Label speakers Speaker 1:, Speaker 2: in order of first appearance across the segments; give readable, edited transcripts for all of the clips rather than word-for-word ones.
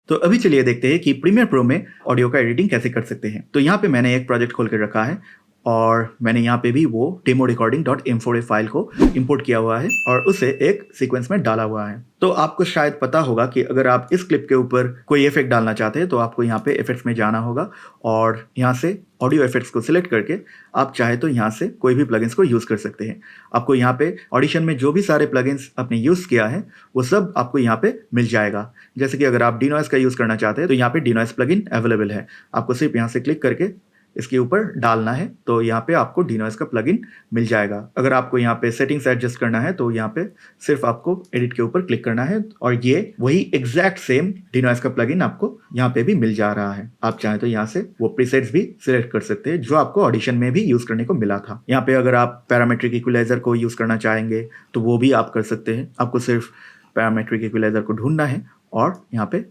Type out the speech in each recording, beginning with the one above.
Speaker 1: तो अभी चलिए देखते हैं कि प्रीमियर प्रो में ऑडियो का एडिटिंग कैसे कर सकते हैं। तो यहाँ पे मैंने एक प्रोजेक्ट खोल के रखा है और मैंने यहाँ पे भी वो demo recording dot M4A file को इंपोर्ट किया हुआ है और उसे एक सीक्वेंस में डाला हुआ है। तो आपको शायद पता होगा कि अगर आप इस क्लिप के ऊपर कोई इफेक्ट डालना चाहते हैं तो आपको यहाँ पे इफेक्ट्स में जाना होगा और यहाँ से ऑडियो इफेक्ट्स को सिलेक्ट करके आप चाहे तो यहाँ से कोई भी प्लगइन्स को यूज़ कर सकते हैं। आपको यहाँ पे ऑडिशन में जो भी सारे प्लगइन्स आपने यूज़ किया है वो सब आपको यहाँ पे मिल जाएगा। जैसे कि अगर आप डिनॉइस का यूज़ करना चाहते हैं तो यहाँ पे डिनॉइस प्लगइन अवेलेबल है। आपको सिर्फ यहाँ से क्लिक करके इसके ऊपर डालना है तो यहाँ पे आपको डिनॉइस का प्लगइन मिल जाएगा। अगर आपको यहाँ पे सेटिंग्स एडजस्ट करना है तो यहाँ पे सिर्फ आपको एडिट के ऊपर क्लिक करना है और ये वही एग्जैक्ट सेम डिनॉइस का प्लगइन आपको यहाँ पे भी मिल जा रहा है। आप चाहें तो यहाँ से वो प्रीसेट्स भी सिलेक्ट कर सकते हैं जो आपको ऑडिशन में भी यूज करने को मिला था। यहाँ पे अगर आप पैरामेट्रिक इक्वलाइजर को यूज करना चाहेंगे तो वो भी आप कर सकते हैं। आपको सिर्फ पैरामेट्रिक इक्वलाइजर को ढूंढना है और यहाँ पे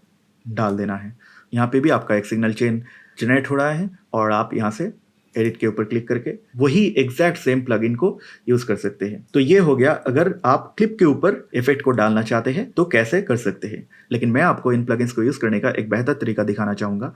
Speaker 1: डाल देना है। यहाँ पे भी आपका एक सिग्नल चेन जनरेट हो रहा है और आप यहाँ से एडिट के ऊपर क्लिक करके वही एग्जैक्ट सेम प्लगइन को यूज कर सकते हैं। तो ये हो गया अगर आप क्लिप के ऊपर इफेक्ट को डालना चाहते हैं तो कैसे कर सकते हैं। लेकिन मैं आपको इन प्लगइन्स को यूज करने का एक बेहतर तरीका दिखाना चाहूँगा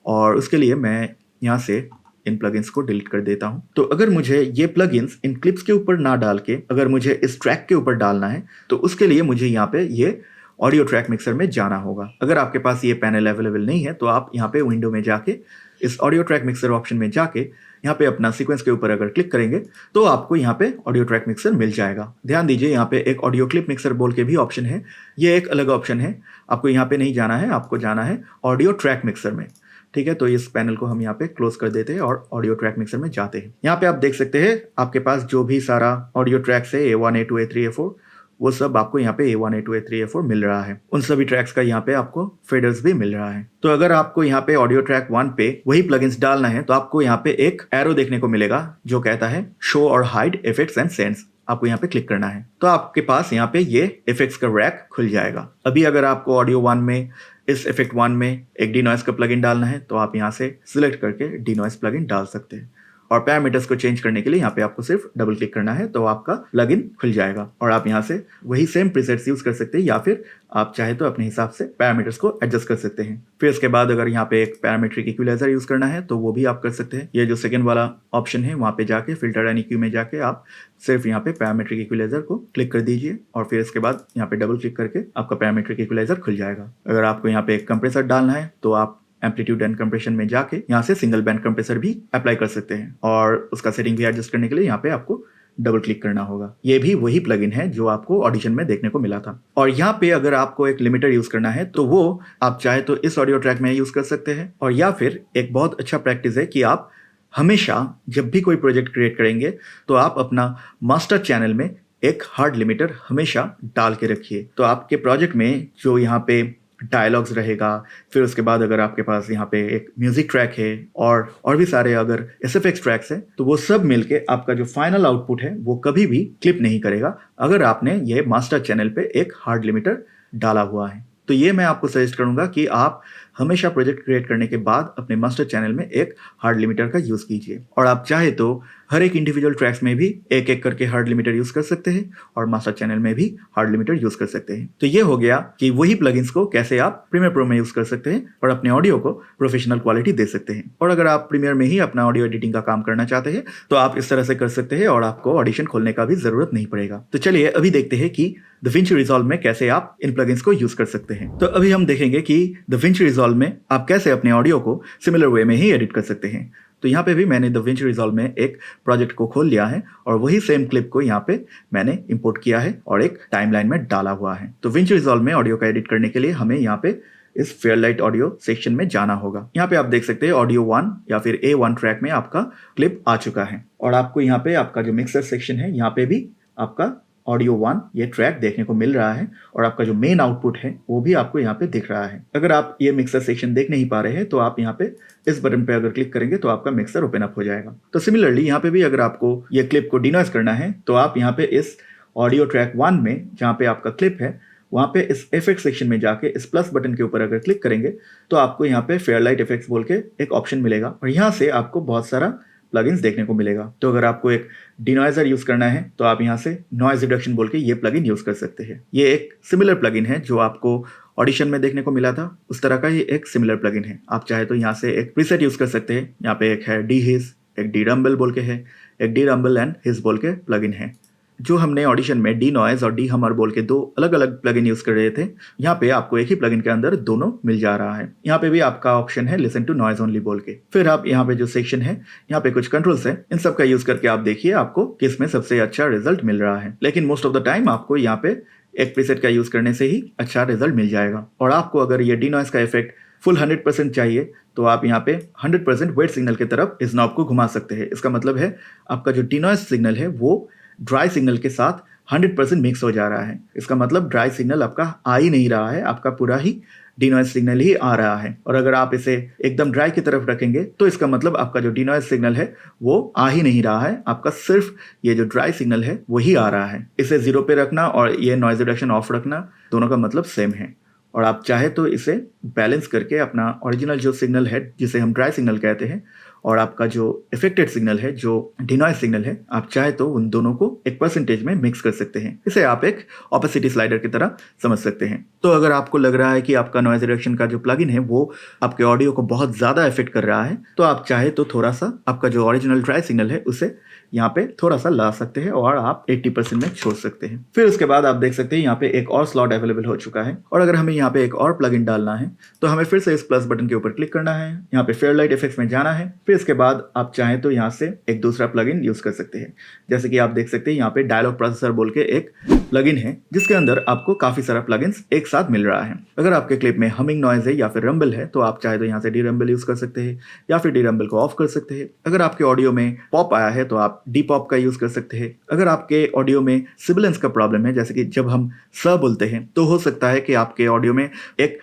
Speaker 1: और उसके लिए मैं यहाँ से इन प्लगइन्स को डिलीट कर देता हूँ। तो अगर मुझे ये प्लगइन्स इन क्लिप्स के ऊपर ना डाल के अगर मुझे इस ट्रैक के ऊपर डालना है तो उसके लिए मुझे यहाँ पे ये ऑडियो ट्रैक मिक्सर में जाना होगा। अगर आपके पास ये पैनल अवेलेबल नहीं है तो आप यहाँ पे विंडो में जाके इस ऑडियो ट्रैक मिक्सर ऑप्शन में जाके यहाँ पे अपना सीक्वेंस के ऊपर अगर क्लिक करेंगे तो आपको यहाँ पे ऑडियो ट्रैक मिक्सर मिल जाएगा। ध्यान दीजिए यहाँ पे एक ऑडियो क्लिप मिक्सर बोल के भी ऑप्शन है, ये एक अलग ऑप्शन है। आपको यहाँ पे नहीं जाना है, आपको जाना है ऑडियो ट्रैक मिक्सर में। ठीक है, तो इस पैनल को हम यहाँ पे क्लोज कर देते हैं और ऑडियो ट्रैक मिक्सर में जाते हैं। यहाँ पे आप देख सकते हैं आपके पास जो भी सारा ऑडियो ट्रैक्स है A1 A2 A3 A4 वो सब आपको यहाँ पे A1 A2 A3 A4 मिल रहा है। उन सभी ट्रैक्स का यहाँ पे आपको फेडर्स भी मिल रहा है। तो अगर आपको यहाँ पे ऑडियो ट्रैक 1 पे वही प्लगइन्स डालना है तो आपको यहाँ पे एक एरो देखने को मिलेगा जो कहता है शो और हाइड इफेक्ट्स एंड सेंस। आपको यहाँ पे क्लिक करना है तो आपके पास यहाँ पे ये इफेक्ट्स का रैक खुल जाएगा। अभी अगर आपको ऑडियो 1 में इस इफेक्ट 1 में एक डिनॉइस का प्लगइन डालना है तो आप यहाँ से सिलेक्ट करके डिनॉइस प्लगइन डाल सकते हैं और पैरामीटर्स को चेंज करने के लिए यहाँ पे आपको सिर्फ डबल क्लिक करना है तो आपका प्लगइन खुल जाएगा और आप यहाँ से वही सेम प्रीसेट्स यूज कर सकते हैं या फिर आप चाहे तो अपने हिसाब से पैरामीटर्स को एडजस्ट कर सकते हैं। फिर इसके बाद अगर यहाँ पे एक पैरामेट्रिक इक्वलाइजर यूज करना है तो वो भी आप कर सकते हैं। ये जो सेकंड वाला ऑप्शन है वहाँ पे जाके फिल्टर एंड EQ में जाके आप सिर्फ यहाँ पे पैरामेट्रिक इक्वलाइजर को क्लिक कर दीजिए और फिर इसके बाद यहाँ पे डबल क्लिक करके आपका पैरामेट्रिक इक्वलाइजर खुल जाएगा। अगर आपको यहाँ पे एक कंप्रेसर डालना है तो आप एम्पलीट्यूड एंड कंप्रेशन में जाके यहाँ से सिंगल बैंड कंप्रेसर भी अप्लाई कर सकते हैं और उसका सेटिंग भी एडजस्ट करने के लिए यहाँ पे आपको डबल क्लिक करना होगा। ये भी वही प्लगइन है जो आपको ऑडिशन में देखने को मिला था। और यहाँ पे अगर आपको एक लिमिटर यूज करना है तो वो आप चाहे तो इस ऑडियो ट्रैक में यूज कर सकते हैं और या फिर एक बहुत अच्छा प्रैक्टिस है कि आप हमेशा जब भी कोई प्रोजेक्ट क्रिएट करेंगे तो आप अपना मास्टर चैनल में एक हार्ड लिमिटर हमेशा डाल के रखिए। तो आपके प्रोजेक्ट में जो यहाँ पे डायलॉग्स रहेगा, फिर उसके बाद अगर आपके पास यहाँ पे एक म्यूजिक ट्रैक है और भी सारे अगर SFX ट्रैक्स हैं तो वो सब मिलके आपका जो फाइनल आउटपुट है वो कभी भी क्लिप नहीं करेगा अगर आपने ये मास्टर चैनल पे एक हार्ड लिमिटर डाला हुआ है। तो ये मैं आपको सजेस्ट करूंगा कि आप हमेशा प्रोजेक्ट क्रिएट करने के बाद अपने मास्टर चैनल में एक हार्ड लिमिटर का यूज कीजिए और आप चाहे तो हर एक इंडिविजुअल ट्रैक्स में भी एक एक करके हार्ड लिमिटर यूज कर सकते हैं और मास्टर चैनल में भी हार्ड लिमिटर यूज कर सकते हैं। तो ये हो गया कि वही प्लगइन्स को कैसे आप प्रीमियर प्रो में यूज कर सकते हैं और अपने ऑडियो को प्रोफेशनल क्वालिटी दे सकते हैं। और अगर आप प्रीमियर में ही अपना ऑडियो एडिटिंग का काम करना चाहते हैं तो आप इस तरह से कर सकते हैं और आपको ऑडिशन खोलने का भी जरूरत नहीं पड़ेगा। तो चलिए अभी देखते हैं कि DaVinci Resolve में कैसे आप इन प्लगइन्स को यूज कर सकते हैं। तो अभी हम देखेंगे कि DaVinci Resolve में आप कैसे अपने ऑडियो को सिमिलर वे में ही एडिट कर सकते हैं। तो यहाँ पे भी मैंने DaVinci Resolve में एक प्रोजेक्ट को खोल लिया है और वही सेम क्लिप को यहाँ पे मैंने इंपोर्ट किया है और एक टाइमलाइन में डाला हुआ है। तो DaVinci Resolve में ऑडियो का एडिट करने के लिए हमें यहाँ पे इस फेयरलाइट ऑडियो सेक्शन में जाना होगा। यहाँ पे आप देख सकते हैं ऑडियो 1 या फिर A1 ट्रैक में आपका क्लिप आ चुका है और आपको यहाँ पे आपका जो मिक्सर सेक्शन है यहाँ पे भी आपका ऑडियो 1 ये ट्रैक देखने को मिल रहा है और आपका जो मेन आउटपुट है वो भी आपको यहाँ पे दिख रहा है। अगर आप ये मिक्सर सेक्शन देख नहीं पा रहे हैं तो आप यहाँ पे इस बटन पे अगर क्लिक करेंगे तो आपका मिक्सर ओपन अप हो जाएगा। तो सिमिलरली यहाँ पे भी अगर आपको ये क्लिप को डिनॉइस करना है तो आप यहाँ पे इस ऑडियो ट्रैक 1 में जहाँ पे आपका क्लिप है वहाँ पे इस इफेक्ट सेक्शन में जाके इस प्लस बटन के ऊपर अगर क्लिक करेंगे तो आपको यहाँ पे फेयरलाइट इफेक्ट्स बोल के एक ऑप्शन मिलेगा और यहाँ से आपको बहुत सारा प्लगइन्स देखने को मिलेगा। तो अगर आपको एक डिनॉइजर यूज करना है तो आप यहाँ से नॉइज रिडक्शन बोल के ये प्लगइन यूज कर सकते हैं। ये एक सिमिलर प्लगइन है जो आपको ऑडिशन में देखने को मिला था, उस तरह का ये एक सिमिलर प्लगइन है। आप चाहे तो यहाँ से एक प्रीसेट यूज कर सकते हैं। यहाँ पे एक है डी हिज, एक डी रंबल बोल के है, एक डी रंबल एंड हिज बोल के प्लगइन है। जो हमने ऑडिशन में डी नॉइज और डी हमर बोल के दो अलग अलग प्लगइन यूज कर रहे थे, यहाँ पे आपको एक ही प्लगइन के अंदर दोनों मिल जा रहा है। यहाँ पे भी आपका ऑप्शन है लिसन टू नॉइज ओनली बोल के। फिर आप यहाँ पे जो सेक्शन है, यहाँ पे कुछ कंट्रोल्स है, इन सब का यूज करके आप देखिए आपको किस में सबसे अच्छा रिजल्ट मिल रहा है। लेकिन मोस्ट ऑफ द टाइम आपको यहाँ पे एक प्रीसेट का यूज करने से ही अच्छा रिजल्ट मिल जाएगा। और आपको अगर ये डी नॉइज का इफेक्ट फुल 100% चाहिए तो आप यहाँ पे 100% वेट सिग्नल की तरफ इस नॉब को घुमा सकते हैं। इसका मतलब है आपका जो डी नॉइज सिग्नल है वो ड्राई सिग्नल के साथ 100% मिक्स हो जा रहा है। इसका मतलब ड्राई सिग्नल आपका आ ही नहीं रहा है, आपका पूरा ही डिनॉइज सिग्नल ही आ रहा है। और अगर आप इसे एकदम ड्राई की तरफ रखेंगे तो इसका मतलब आपका जो डिनॉइज सिग्नल है वो आ ही नहीं रहा है, आपका सिर्फ ये जो ड्राई सिग्नल है वही आ रहा है। इसे 0 पे रखना और ये नॉइज रिडक्शन ऑफ रखना, दोनों का मतलब सेम है। और आप चाहे तो इसे बैलेंस करके अपना ओरिजिनल जो सिग्नल है जिसे हम ड्राई सिग्नल कहते हैं और आपका जो इफेक्टेड सिग्नल है जो डिनॉइज सिग्नल है, आप चाहे तो उन दोनों को एक परसेंटेज में मिक्स कर सकते हैं। इसे आप एक ऑपेसिटी स्लाइडर की तरह समझ सकते हैं। तो अगर आपको लग रहा है कि आपका नॉइज रिडक्शन का जो प्लगइन है वो आपके ऑडियो को बहुत ज़्यादा इफेक्ट कर रहा है, तो आप चाहे तो थोड़ा सा आपका जो ओरिजिनल ड्राई सिग्नल है उसे यहाँ पे थोड़ा सा ला सकते हैं और आप 80% में छोड़ सकते हैं। फिर उसके बाद आप देख सकते हैं यहाँ पे एक और स्लॉट अवेलेबल हो चुका है। और अगर हमें यहाँ पे एक और प्लगइन डालना है तो हमें फिर से इस प्लस बटन के ऊपर क्लिक करना है, यहाँ पे फेयरलाइट इफेक्ट्स में जाना है। फिर इसके बाद आप चाहें तो यहाँ से एक दूसरा प्लगइन यूज कर सकते हैं। जैसे कि आप देख सकते हैं यहाँ पे डायलॉग प्रोसेसर बोल के एक प्लगइन है जिसके अंदर आपको काफी सारा प्लगइन्स एक साथ मिल रहा है। अगर आपके क्लिप में हमिंग नॉइज है या फिर रंबल है तो आप चाहे तो यहाँ से डी रंबल यूज कर सकते हैं या फिर डी रंबल को ऑफ कर सकते हैं। अगर आपके ऑडियो में पॉप आया है तो आप डी पॉप का यूज कर सकते हैं। अगर आपके ऑडियो में सिबिलेंस का प्रॉब्लम है, जैसे कि जब हम स बोलते हैं तो हो सकता है कि आपके ऑडियो में एक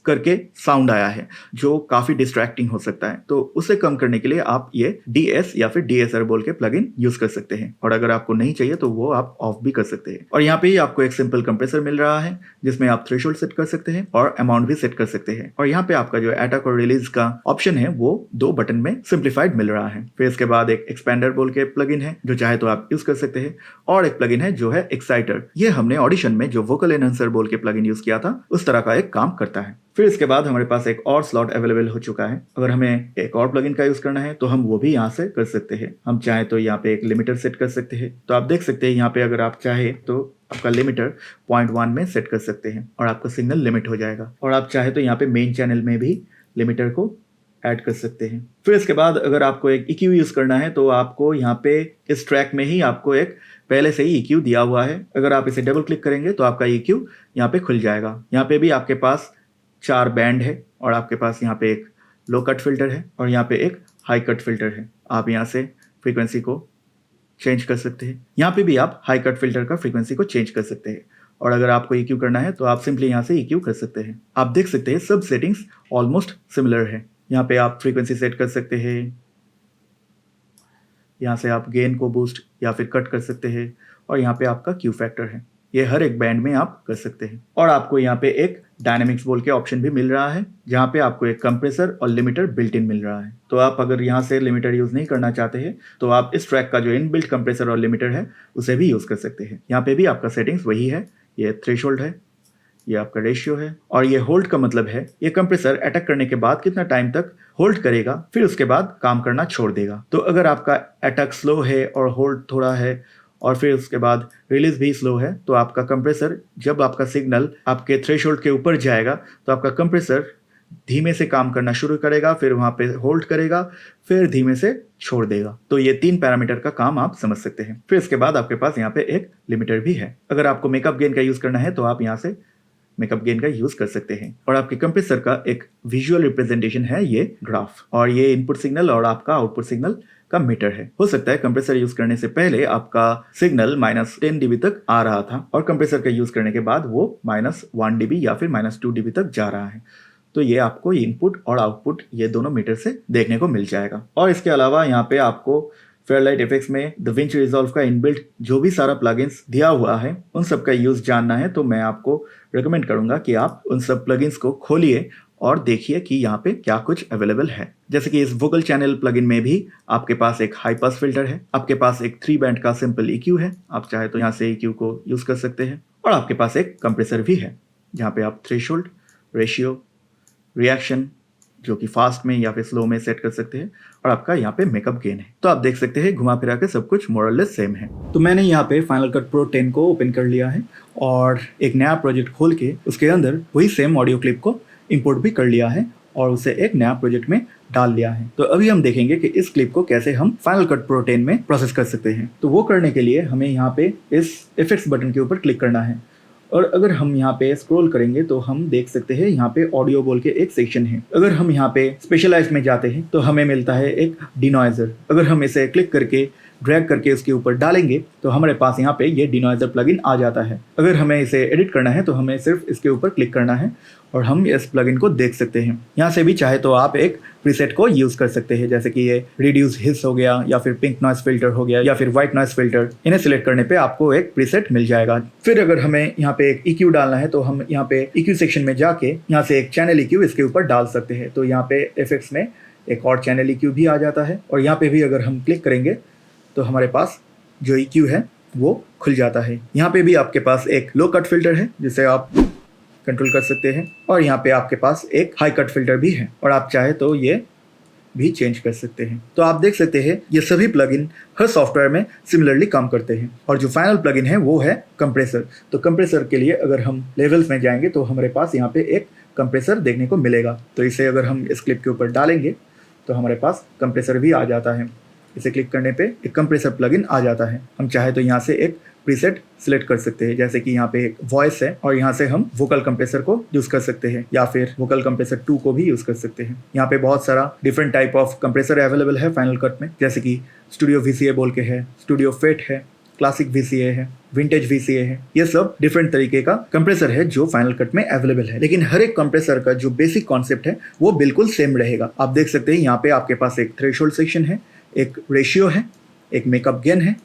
Speaker 1: करके साउंड आया है जो काफी डिस्ट्रैक्टिंग हो सकता है, तो उसे कम करने के लिए आप ये DS या फिर DSR बोल के प्लगइन यूज कर सकते हैं। और अगर आपको नहीं चाहिए तो वो आप ऑफ भी कर सकते हैं। और यहाँ पे ही आपको एक सिंपल कंप्रेसर मिल रहा है जिसमें आप थ्रेशोल्ड सेट कर सकते हैं और अमाउंट भी सेट कर सकते हैं। और यहाँ पे आपका जो अटैक और रिलीज का ऑप्शन है वो 2 बटन में सिंप्लीफाइड मिल रहा है। फिर इसके बाद एक एक्सपेंडर बोल के प्लगइन है जो चाहे तो आप यूज कर सकते हैं। और एक प्लगइन है जो है एक्साइटर। ये हमने ऑडिशन में जो वोकल एनहांसर बोल के प्लगइन यूज किया था उस तरह का एक काम करता है। फिर इसके बाद हमारे पास एक और स्लॉट अवेलेबल हो चुका है। अगर हमें एक और प्लगइन का यूज करना है तो हम वो भी यहाँ से कर सकते हैं। हम चाहे तो यहाँ पे एक लिमिटर सेट कर सकते हैं। तो आप देख सकते हैं यहाँ पे अगर आप चाहे तो आपका लिमिटर 0.1 में सेट कर सकते हैं और आपका सिग्नल लिमिट हो जाएगा। और आप चाहे तो यहाँ पे मेन चैनल में भी लिमिटर को ऐड कर सकते हैं। फिर इसके बाद अगर आपको एक EQ यूज करना है तो आपको यहाँ पे इस ट्रैक में ही आपको एक पहले से ही EQ दिया हुआ है। अगर आप इसे डबल क्लिक करेंगे तो आपका EQ यहाँ पे खुल जाएगा। यहाँ पे भी आपके पास 4 बैंड है और आपके पास यहाँ पे एक लो कट फिल्टर है और यहाँ पे एक हाई कट फिल्टर है। आप यहाँ से फ्रीक्वेंसी को चेंज कर सकते हैं। यहाँ पे भी आप हाई कट फिल्टर का फ्रीक्वेंसी को चेंज कर सकते हैं। और अगर आपको EQ करना है तो आप सिंपली यहाँ से EQ कर सकते हैं। आप देख सकते हैं सब सेटिंग्स ऑलमोस्ट सिमिलर है। यहाँ पे आप फ्रीक्वेंसी सेट कर सकते हैं, यहाँ से आप गेन को बूस्ट या फिर कट कर सकते हैं और यहाँ पे आपका Q फैक्टर है। ये हर एक बैंड में आप कर सकते हैं। और आपको यहाँ पे एक डायनेमिक्स बोल के ऑप्शन भी मिल रहा है जहाँ पे आपको एक कंप्रेसर और लिमिटर बिल्ट इन मिल रहा है। तो आप अगर यहाँ से लिमिटर यूज नहीं करना चाहते हैं तो आप इस ट्रैक का जो इनबिल्ट कंप्रेसर और लिमिटर है उसे भी यूज कर सकते हैं। यहाँ पे भी आपका सेटिंग्स वही है। ये थ्रेशोल्ड है, ये आपका रेशियो है और ये होल्ड का मतलब है ये कंप्रेसर अटैक करने के बाद कितना टाइम तक होल्ड करेगा, फिर उसके बाद काम करना छोड़ देगा। तो अगर आपका अटैक स्लो है और होल्ड थोड़ा है और फिर उसके बाद रिलीज भी स्लो है तो आपका कंप्रेसर जब आपका सिग्नल आपके थ्रेशोल्ड के ऊपर जाएगा तो आपका कंप्रेसर धीमे से काम करना शुरू करेगा, फिर वहाँ पे होल्ड करेगा, फिर धीमे से छोड़ देगा। तो ये 3 पैरामीटर का काम आप समझ सकते हैं। फिर इसके बाद आपके पास यहाँ पे एक लिमिटर भी है। अगर आपको मेकअप गेन का यूज करना है तो आप यहाँ से मेकअप गेन का यूज कर सकते हैं। और आपके कंप्रेसर का एक विजुअल रिप्रेजेंटेशन है ये ग्राफ, और ये इनपुट सिग्नल और आपका आउटपुट सिग्नल का मीटर है। हो सकता है कंप्रेसर यूज करने से पहले आपका सिग्नल -10 dB तक आ रहा था और कंप्रेसर का यूज करने के बाद वो -1 dB या फिर -2 dB तक जा रहा है। तो ये आपको इनपुट और आउटपुट ये दोनों मीटर से देखने को मिल जाएगा। और इसके अलावा यहाँ पे आपको फेयरलाइट इफेक्ट्स में DaVinci Resolve का इनबिल्ट जो भी सारा प्लगइन्स दिया हुआ है उन सब का यूज जानना है तो मैं आपको रिकमेंड करूंगा कि आप उन सब प्लगइन्स को खोलिए और देखिए कि यहाँ पे क्या कुछ अवेलेबल है। जैसे कि इस वोकल चैनल प्लगइन में भी आपके पास एक हाई पास फिल्टर है, आपके पास एक 3 बैंड का सिंपल EQ है, आप चाहे तो यहाँ से EQ को यूज कर सकते हैं, और आपके पास एक कंप्रेसर भी है जहाँ पे आप थ्रेशोल्ड, रेशियो, रिएक्शन जो कि फास्ट में या फिर स्लो में सेट कर सकते हैं, और आपका यहाँ पे मेकअप गेन है। तो आप देख सकते हैं घुमा फिरा के सब कुछ मोरलेस सेम है। तो मैंने यहाँ पे फाइनल कट प्रो 10 को ओपन कर लिया है और एक नया प्रोजेक्ट खोल के उसके अंदर वही सेम ऑडियो क्लिप को इंपोर्ट भी कर लिया है और उसे एक नया प्रोजेक्ट में डाल लिया है। तो अभी हम देखेंगे कि इस क्लिप को कैसे हम फाइनल कट प्रो 10 में प्रोसेस कर सकते हैं। तो वो करने के लिए हमें यहाँ पे इस इफेक्ट्स बटन के ऊपर क्लिक करना है, और अगर हम यहाँ पे स्क्रॉल करेंगे तो हम देख सकते हैं यहाँ पे ऑडियो बोल के एक सेक्शन है। अगर हम यहाँ पे स्पेशलाइज में जाते हैं तो हमें मिलता है एक डिनॉइजर। अगर हम इसे क्लिक करके ड्रैग करके उसके ऊपर डालेंगे तो हमारे पास यहाँ पे ये डिनॉइजर प्लगइन आ जाता है। अगर हमें इसे एडिट करना है तो हमें सिर्फ इसके ऊपर क्लिक करना है और हम इस प्लगइन को देख सकते हैं। यहाँ से भी चाहे तो आप एक प्रीसेट को यूज कर सकते हैं, जैसे कि ये रिड्यूस हिस हो गया या फिर पिंक नॉइस फिल्टर हो गया या फिर व्हाइट नॉइस फिल्टर। इन्हें सिलेक्ट करने पे आपको एक प्रीसेट मिल जाएगा। फिर अगर हमें यहाँ पे एक EQ डालना है तो हम यहाँ पे EQ सेक्शन में जाके यहाँ से एक चैनल EQ इसके ऊपर डाल सकते हैं। तो यहाँ पे इफेक्ट्स में एक और चैनल EQ भी आ जाता है, और यहाँ पे भी अगर हम क्लिक करेंगे तो हमारे पास जो EQ है वो खुल जाता है। यहाँ पे भी आपके पास एक लो कट फिल्टर है जिसे आप कंट्रोल कर सकते हैं, और यहाँ पे आपके पास एक हाई कट फिल्टर भी है, और आप चाहे तो ये भी चेंज कर सकते हैं। तो आप देख सकते हैं ये सभी प्लगइन हर सॉफ्टवेयर में सिमिलरली काम करते हैं। और जो फाइनल प्लगइन है वो है कंप्रेसर। तो कंप्रेसर के लिए अगर हम लेवल्स में जाएंगे तो हमारे पास यहाँ पे एक कंप्रेसर देखने को मिलेगा। तो इसे अगर हम इस क्लिप के ऊपर डालेंगे तो हमारे पास कंप्रेसर भी आ जाता है। इसे क्लिक करने पे एक कंप्रेसर प्लगइन आ जाता है। हम चाहे तो यहाँ से एक प्रीसेट सिलेक्ट कर सकते हैं, जैसे कि यहाँ पे एक वॉइस है और यहाँ से हम वोकल कंप्रेसर को यूज कर सकते हैं या फिर वोकल कंप्रेसर 2 को भी यूज कर सकते हैं। यहाँ पे बहुत सारा different type of compressor available है फाइनल कट में, जैसे कि स्टूडियो VCA बोल के है, स्टूडियो फेट है, क्लासिक VCA है, विंटेज VCA है। ये सब डिफरेंट तरीके का कंप्रेसर है जो फाइनल कट में अवेलेबल है, लेकिन हर एक कंप्रेसर का जो बेसिक कॉन्सेप्ट है वो बिल्कुल सेम रहेगा। आप देख सकते हैं यहाँ पे आपके पास एक थ्रेशोल्ड सेक्शन है, एक रेशियो है, एक मेकअप गेन है,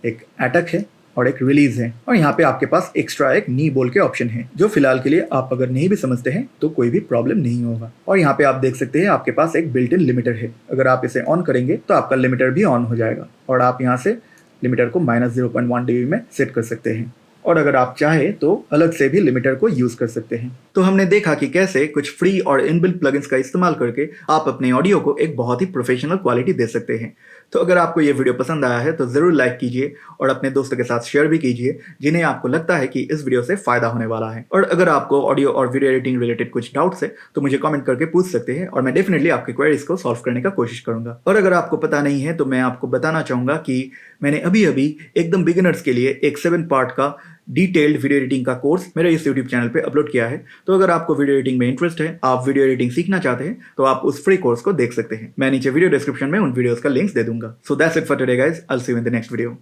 Speaker 1: एक अटैक है और एक रिलीज है, और यहाँ पे आपके पास एक्स्ट्रा एक नी बोल के ऑप्शन है, जो फिलहाल के लिए आप अगर नहीं भी समझते हैं तो कोई भी प्रॉब्लम नहीं होगा। और यहाँ पे आप देख सकते हैं आपके पास एक बिल्ट इन लिमिटर है। अगर आप इसे ऑन करेंगे तो आपका लिमिटर भी ऑन हो जाएगा, और आप यहाँ से लिमिटर को -0.1 dB में सेट कर सकते हैं, और अगर आप चाहे तो अलग से भी लिमिटर को यूज कर सकते हैं। तो हमने देखा कि कैसे कुछ फ्री और इनबिल्ट प्लगइन्स का इस्तेमाल करके आप अपने ऑडियो को एक बहुत ही प्रोफेशनल क्वालिटी दे सकते हैं। तो अगर आपको ये वीडियो पसंद आया है तो ज़रूर लाइक कीजिए और अपने दोस्तों के साथ शेयर भी कीजिए जिन्हें आपको लगता है कि इस वीडियो से फ़ायदा होने वाला है। और अगर आपको ऑडियो और वीडियो एडिटिंग रिलेटेड कुछ डाउट्स है तो मुझे कमेंट करके पूछ सकते हैं और मैं डेफिनेटली आपके क्वेरीज को सॉल्व करने का कोशिश करूंगा। और अगर आपको पता नहीं है तो मैं आपको बताना चाहूँगा कि मैंने अभी एकदम बिगिनर्स के लिए एक 7 पार्ट का डिटेल्ड वीडियो एडिटिंग का कोर्स मेरे इस यूट्यूब चैनल पे अपलोड किया है। तो अगर आपको वीडियो एडिटिंग में इंटरेस्ट है, आप वीडियो एडिटिंग सीखना चाहते हैं, तो आप उस फ्री कोर्स को देख सकते हैं। मैं नीचे वीडियो डिस्क्रिप्शन में उन वीडियोस का लिंक्स दे दूंगा। So that's it for today guys, I will see you in the next video.